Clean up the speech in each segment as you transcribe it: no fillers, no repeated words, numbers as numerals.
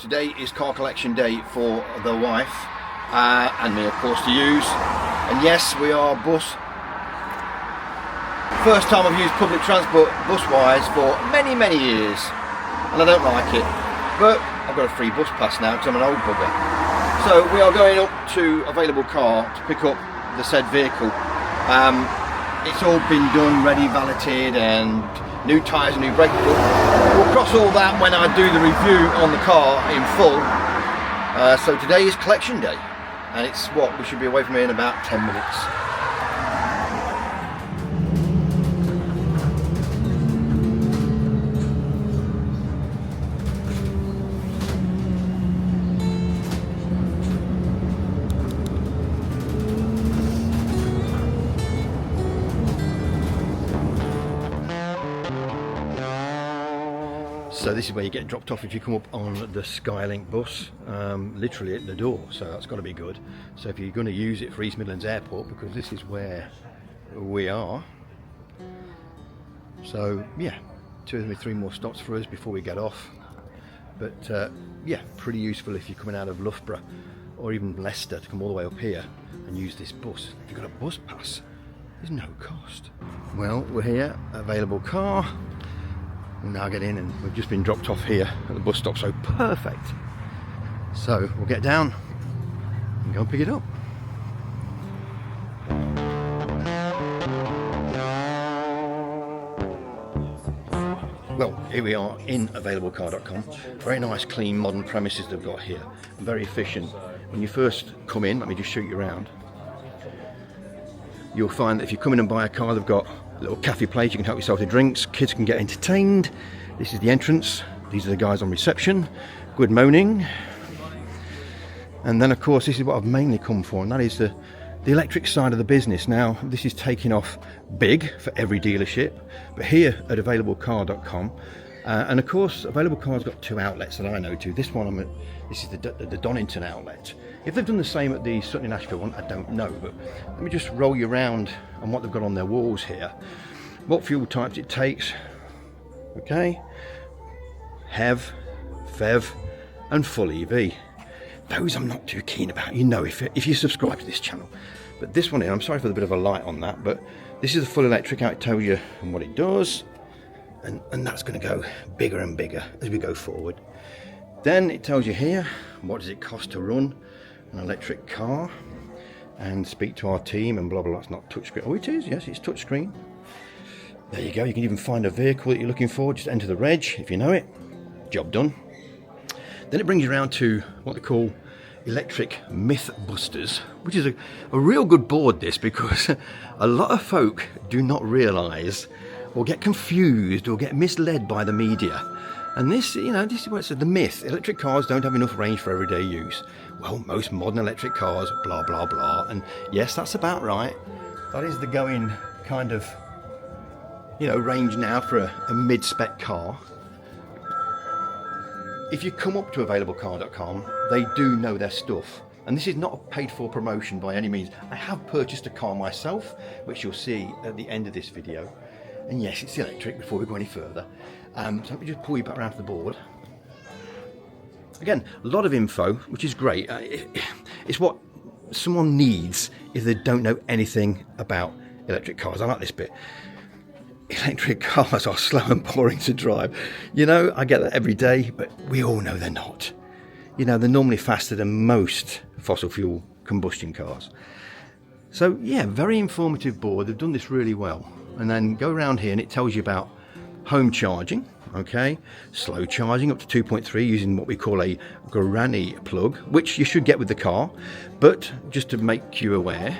Today is car collection day for the wife and me, of course, to use. And yes, we are bus. First time I've used public transport bus-wise for many years, and I don't like it. But I've got a free bus pass now because I'm an old bugger. So we are going up to Available Car to pick up the said vehicle. It's all been done, ready, valeted, and new tyres and new brake. We'll cross all that when I do the review on the car in full. So today is collection day, and it's what, we should be away from here in about 10 minutes. So this is where you get dropped off if you come up on the Skylink bus, literally at the door, so that's got to be good. So if you're going to use it for East Midlands Airport, because this is where we are. So yeah, 2 or 3 more stops for us before we get off. But yeah, pretty useful if you're coming out of Loughborough or even Leicester to come all the way up here and use this bus. If you've got a bus pass, there's no cost. Well, we're here, Available Car. We'll now get in, and we've just been dropped off here at the bus stop, so perfect. So we'll get down and go and pick it up. Well, here we are in availablecar.com. Very nice, clean, modern premises they've got here. Very efficient. When you first come in, let me just shoot you around. You'll find that if you come in and buy a car, they've got a little cafe place, you can help yourself to drinks, kids can get entertained. This is the entrance, these are the guys on reception, good moaning. And then of course this is what I've mainly come for, and that is the electric side of the business. Now this is taking off big for every dealership, but here at availablecar.com, and of course Available Car's got 2 outlets that I know to. This one this is the Donington outlet. If they've done the same at the Sutton in Ashfield one, I don't know, but let me just roll you around on what they've got on their walls here. What fuel types it takes, okay, HEV, FEV and full EV. Those I'm not too keen about, you know, if you subscribe to this channel. But this one here, I'm sorry for the bit of a light on that, but this is the full electric, how it tells you and what it does, and that's going to go bigger and bigger as we go forward. Then it tells you here, what does it cost to run an electric car, and speak to our team and blah blah blah. It's not touchscreen. Oh, it is, yes, it's touchscreen. There you go, you can even find a vehicle that you're looking for, just enter the reg if you know it, job done. Then it brings you around to what they call Electric Mythbusters, which is a real good board, this, because a lot of folk do not realise or get confused or get misled by the media. And this, you know, this is what it says, the myth. Electric cars don't have enough range for everyday use. Well, most modern electric cars, blah, blah, blah. And yes, that's about right. That is the going kind of, you know, range now for a mid-spec car. If you come up to availablecar.com, they do know their stuff. And this is not a paid-for promotion by any means. I have purchased a car myself, which you'll see at the end of this video. And yes, it's electric before we go any further. So let me just pull you back around to the board. Again, a lot of info, which is great. It's what someone needs if they don't know anything about electric cars. I like this bit. Electric cars are slow and boring to drive. You know, I get that every day, but we all know they're not. You know, they're normally faster than most fossil fuel combustion cars. So yeah, very informative board. They've done this really well. And then go around here and it tells you about home charging, okay, slow charging up to 2.3 using what we call a granny plug, which you should get with the car. But just to make you aware,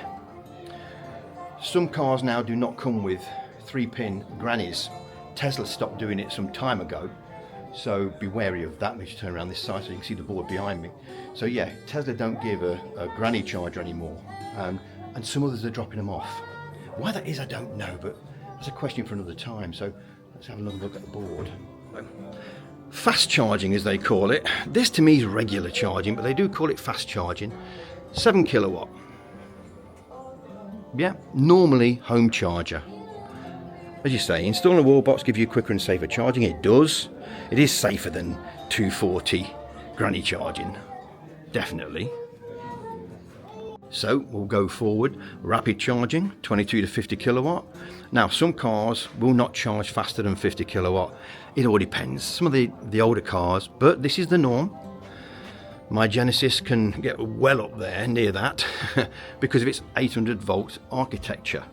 some cars now do not come with 3-pin grannies. Tesla stopped doing it some time ago, so be wary of that. Let me just turn around this side so you can see the board behind me. So yeah, Tesla don't give a granny charger anymore, and some others are dropping them off. Why that is, I don't know, but that's a question for another time. So let's have another look at the board. Fast charging, as they call it. This to me is regular charging, but they do call it fast charging. 7 kilowatt. Yeah, normally home charger. As you say, installing a wall box gives you quicker and safer charging. It does. It is safer than 240 granny charging, definitely. So we'll go forward, rapid charging, 22 to 50 kilowatt. Now some cars will not charge faster than 50 kilowatt. It all depends. Some of the older cars, but this is the norm. My Genesis can get well up there, near that, because of its 800 volt architecture.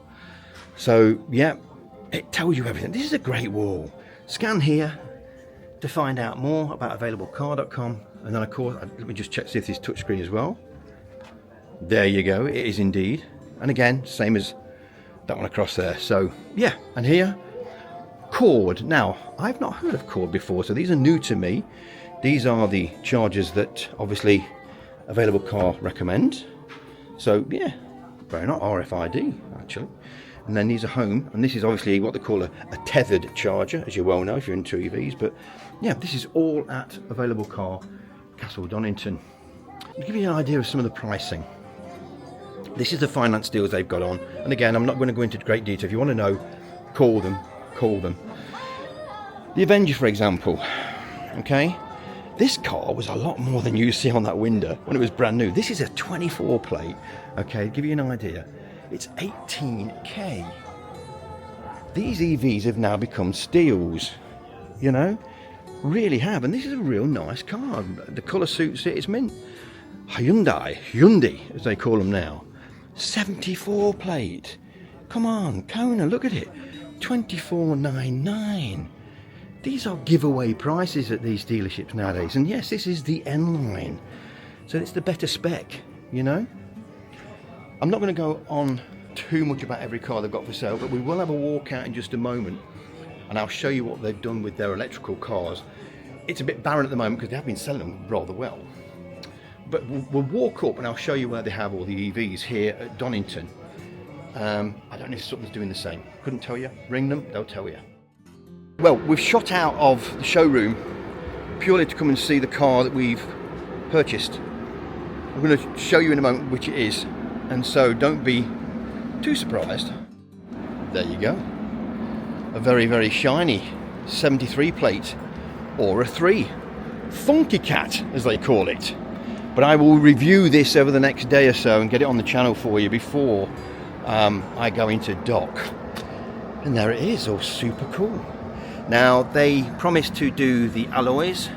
So yeah, it tells you everything. This is a great wall. Scan here to find out more about availablecar.com. And then of course, let me just check, see if this is touchscreen as well. There you go, it is indeed. And again, same as that one across there. So yeah, and here, cord. Now, I've not heard of cord before, so these are new to me. These are the chargers that obviously Available Car recommend. So yeah, very not RFID actually. And then these are home, and this is obviously what they call a tethered charger, as you well know if you're into EVs. But yeah, this is all at Available Car, Castle Donington. To give you an idea of some of the pricing, this is the finance deals they've got on. And again, I'm not going to go into great detail. If you want to know, call them. The Avenger, for example, okay? This car was a lot more than you see on that window when it was brand new. This is a 24 plate, okay? To give you an idea, it's 18k. These EVs have now become steals, you know? Really have, and this is a real nice car. The colour suits it, it's mint. Hyundai, as they call them now. 74 plate. Come on, Kona, look at it. 2499. These are giveaway prices at these dealerships nowadays. And yes, this is the N line. So it's the better spec, you know. I'm not going to go on too much about every car they've got for sale, but we will have a walkout in just a moment. And I'll show you what they've done with their electrical cars. It's a bit barren at the moment because they have been selling them rather well. But we'll walk up and I'll show you where they have all the EVs here at Donington. I don't know if something's doing the same. Couldn't tell you. Ring them, they'll tell you. Well, we've shot out of the showroom purely to come and see the car that we've purchased. I'm going to show you in a moment which it is, and so don't be too surprised. There you go. A very, very shiny 73 plate, or a 3. Funky Cat, as they call it. But I will review this over the next day or so and get it on the channel for you before I go into dock. And there it is, all super cool. Now, they promised to do the alloys,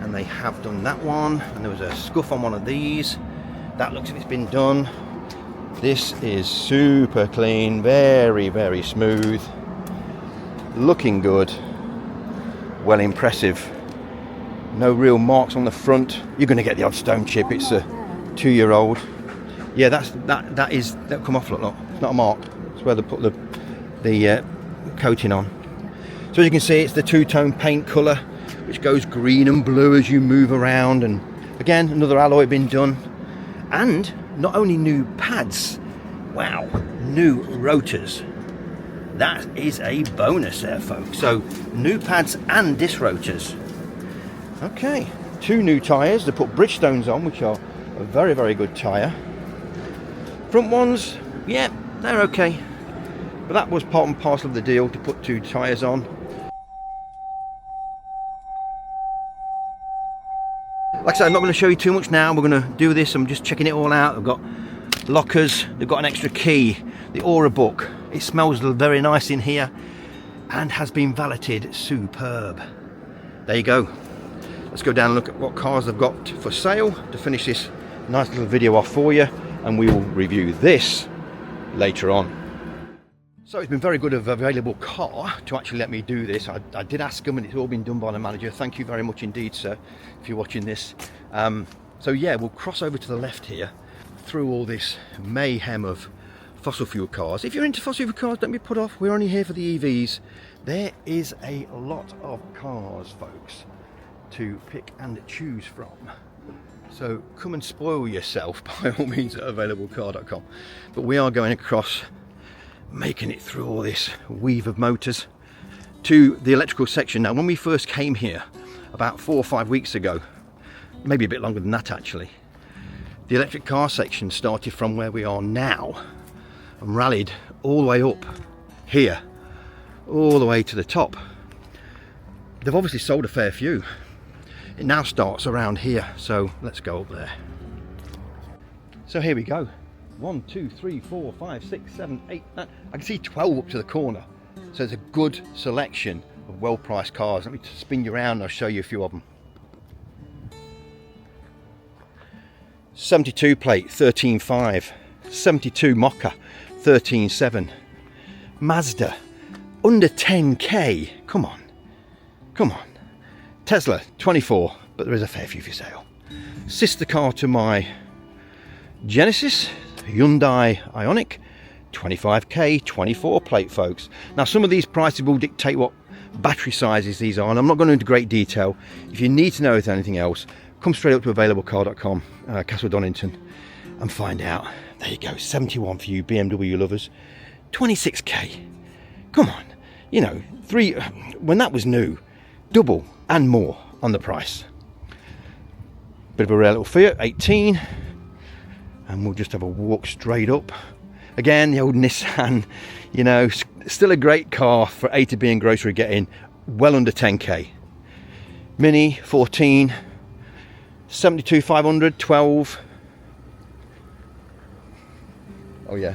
and they have done that one. And there was a scuff on one of these. That looks like it's been done. This is super clean, very, very smooth. Looking good. Well, impressive. No real marks on the front. You're going to get the odd stone chip. It's a 2-year-old. Yeah, that'll come off. Look, it's not a mark. It's where they put the coating on. So as you can see, it's the two-tone paint colour, which goes green and blue as you move around. And again, another alloy been done. And not only new pads, wow, new rotors. That is a bonus there, folks. So new pads and disc rotors. Okay, 2 new tyres. They put Bridgestones on, which are a very, very good tyre. Front ones, yeah, they're okay. But that was part and parcel of the deal, to put 2 tyres on. Like I said, I'm not going to show you too much now. We're going to do this. I'm just checking it all out. I've got lockers. They've got an extra key. The Aura book. It smells very nice in here and has been valeted superb. There you go. Let's go down and look at what cars they've got for sale to finish this nice little video off for you, and we will review this later on. So it's been very good of Available Car to actually let me do this. I did ask them, and it's all been done by the manager. Thank you very much indeed, sir, if you're watching this. So yeah, we'll cross over to the left here through all this mayhem of fossil fuel cars. If you're into fossil fuel cars, don't be put off. We're only here for the EVs. There is a lot of cars, folks, to pick and choose from. So come and spoil yourself by all means at availablecar.com. But we are going across, making it through all this weave of motors to the electrical section. Now, when we first came here about 4 or 5 weeks ago, maybe a bit longer than that actually, the electric car section started from where we are now and rallied all the way up here, all the way to the top. They've obviously sold a fair few. It now starts around here, so let's go up there. So here we go. 1, 2, 3, 4, 5, 6, 7, 8, 9. I can see 12 up to the corner. So it's a good selection of well-priced cars. Let me spin you around and I'll show you a few of them. 72 plate, 13.5. 72 Mocha, 13.7. Mazda, under 10k. Come on, come on. Tesla, 24, but there is a fair few for sale. Sister car to my Genesis, Hyundai Ioniq, 25k, 24 plate, folks. Now some of these prices will dictate what battery sizes these are, and I'm not going into great detail. If you need to know anything else, come straight up to availablecar.com, Castle Donington, and find out. There you go, 71 for you BMW lovers, 26k. Come on, you know, when that was new, double and more on the price. Bit of a rare little Fiat, 18, and we'll just have a walk straight up. Again, the old Nissan, you know, still a great car for A to B and grocery getting, well under 10k. Mini, 14, 72 500, 12. Oh yeah.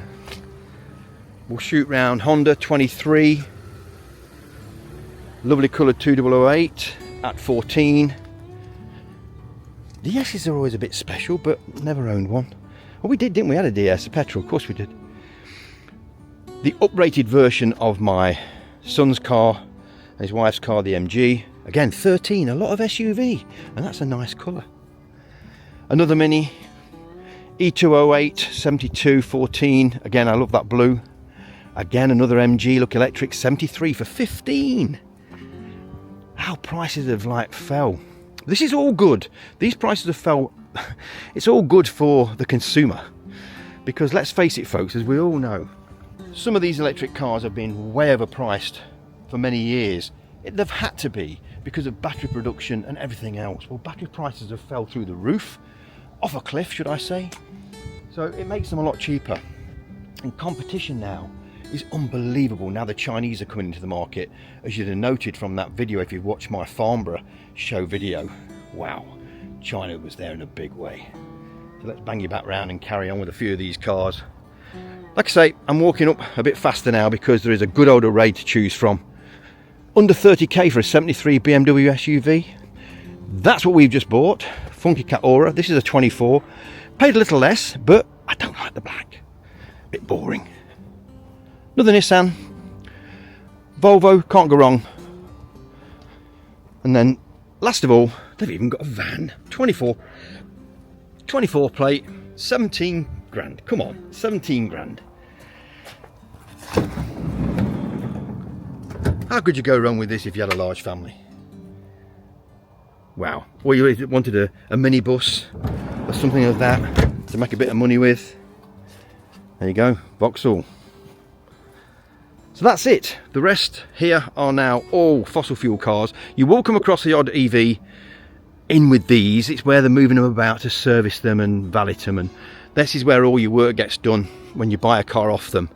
We'll shoot round Honda, 23. Lovely coloured 2008 at 14. The S's are always a bit special, but never owned one. Well, we did, didn't we? Had a DS, a petrol, of course we did. The uprated version of my son's car and his wife's car, the MG. Again, 13, a lot of SUV, and that's a nice colour. Another Mini, E208, 72, 14. Again, I love that blue. Again, another MG, look electric, 73 for 15. How prices have like fell. This is all good. These prices have fell. It's all good for the consumer, because let's face it, folks, as we all know, some of these electric cars have been way overpriced for many years. They've had to be because of battery production and everything else. Well, battery prices have fell through the roof, off a cliff, should I say. So it makes them a lot cheaper. And competition now is unbelievable. Now the Chinese are coming into the market, as you'd have noted from that video if you've watched my Farnborough show video. Wow, China was there in a big way. So let's bang you back round and carry on with a few of these cars. Like I say, I'm walking up a bit faster now because there is a good old array to choose from. Under 30k for a 73 BMW SUV. That's what we've just bought. Funky Cat Aura. This is a 24. Paid a little less, but I don't like the black. Bit boring. Another Nissan. Volvo, can't go wrong. And then, last of all, they've even got a van. 24 plate, 17 grand. Come on, 17 grand. How could you go wrong with this if you had a large family? Wow. Or you wanted a minibus or something like that to make a bit of money with. There you go, Vauxhall. So that's it. The rest here are now all fossil fuel cars. You will come across the odd EV in with these. It's where they're moving them about to service them and valet them, and this is where all your work gets done when you buy a car off them.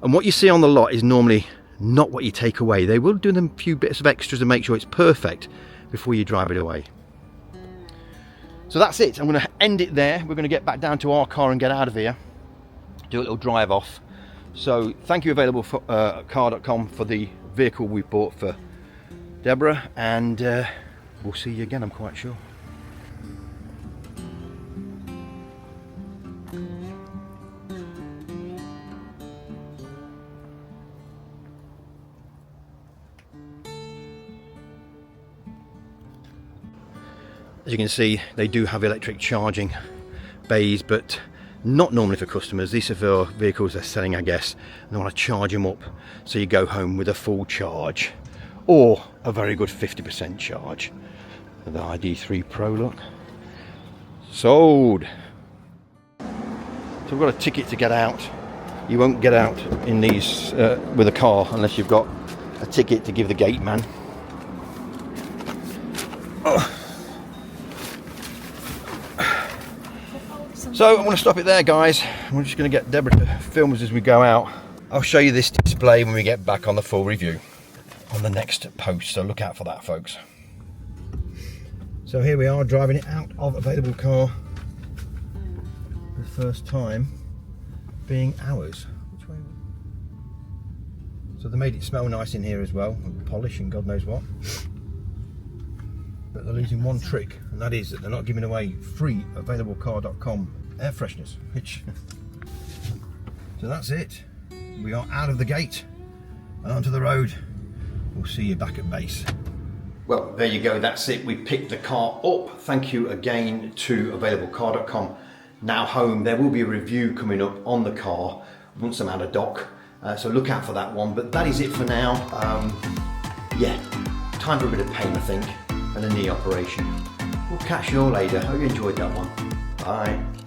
And what you see on the lot is normally not what you take away. They will do them a few bits of extras to make sure it's perfect before you drive it away. So that's it. I'm going to end it there. We're going to get back down to our car and get out of here, do a little drive off. So thank you availablecar.com for the vehicle we bought for Deborah, and we'll see you again, I'm quite sure. As you can see, they do have electric charging bays, but not normally for customers. These are for vehicles they're selling, I guess, and they want to charge them up so you go home with a full charge or a very good 50% charge. The ID3 Pro, look. Sold. So we've got a ticket to get out. You won't get out in these with a car unless you've got a ticket to give the gate man. Oh. So I'm going to stop it there, guys. We're just going to get Deborah to film us as we go out. I'll show you this display when we get back on the full review on the next post, so look out for that, folks. So here we are driving it out of Available Car. The first time being ours. Which way? So they made it smell nice in here as well, and polish and God knows what. But they're losing one trick, and that is that they're not giving away free availablecar.com air fresheners. So that's it. We are out of the gate and onto the road. We'll see you back at base. Well, there you go, that's it. We picked the car up. Thank you again to availablecar.com. Now home, there will be a review coming up on the car once I'm out of dock. So look out for that one. But that is it for now. Yeah, time for a bit of pain, I think, and a knee operation. We'll catch you all later. Hope you enjoyed that one. Bye.